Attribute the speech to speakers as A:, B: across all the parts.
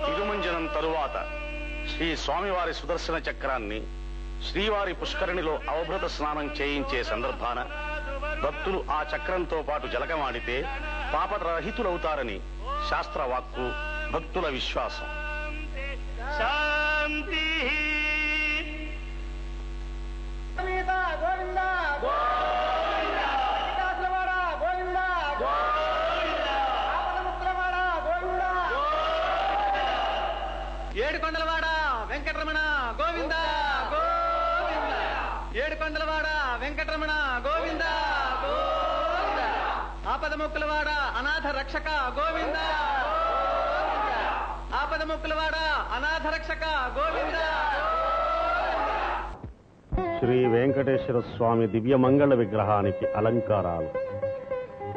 A: తిరుమంజనం తరువాత శ్రీ స్వామివారి సుదర్శన చక్రాన్ని శ్రీవారి పుష్కరిణిలో అవభృత స్నానం చేయించే సందర్భాన భక్తులు ఆ చక్రంతో పాటు జలకమాడితే పాపరహితులవుతారని శాస్త్రవాక్కు, భక్తుల విశ్వాసం. శాంతి.
B: ఏడుకొండలవాడ వెంకటరమణ గోవింద గోవింద. ఏడుకొండలవాడ వెంకటరమణ గోవింద గోవింద. ఆపదముక్కులవాడ అనాథ రక్షక గోవింద గోవింద. ఆపదముక్కులవాడ అనాథ రక్షక గోవింద.
A: శ్రీ వెంకటేశ్వర స్వామి దివ్యమంగళ విగ్రహానికి అలంకారాలు,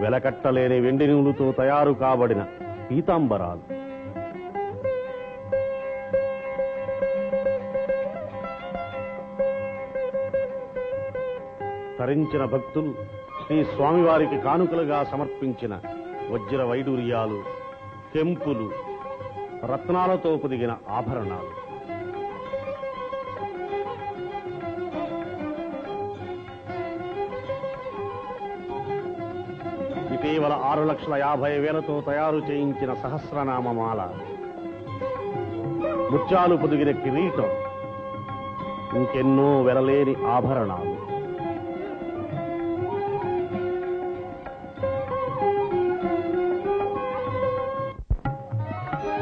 A: వెలకట్టలేని వెండి నూలుతో తయారు కాబడిన పీతాంబరాలు, తరించిన భక్తులు శ్రీ స్వామివారికి కానుకలుగా సమర్పించిన వజ్ర వైడూర్యాలు, కెంపులు, రత్నాలతో పొదిగిన ఆభరణాలు, ఇటీవల 6,50,000తో తయారు చేయించిన సహస్రనామమాల, ముత్యాలు పొదిగిన కిరీటం, ఇంకెన్నో వెలలేని ఆభరణాలు.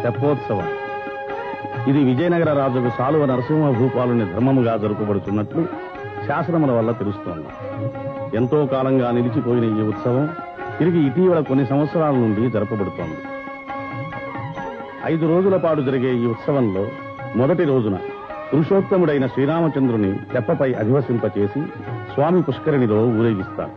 A: తెప్పోత్సవం ఇది విజయనగర రాజుకు సాలువ నరసింహ భూపాలుని ధర్మముగా జరుపబడుతున్నట్లు శాసనముల వల్ల తెలుస్తోంది. ఎంతో కాలంగా నిలిచిపోయిన ఈ ఉత్సవం తిరిగి ఇటీవల కొన్ని సంవత్సరాల నుండి జరపబడుతోంది. 5 రోజుల పాటు జరిగే ఈ ఉత్సవంలో మొదటి రోజున పురుషోత్తముడైన శ్రీరామచంద్రుని తెప్పపై అధివసింపచేసి స్వామి పుష్కరిణిలో ఊరేగిస్తారు.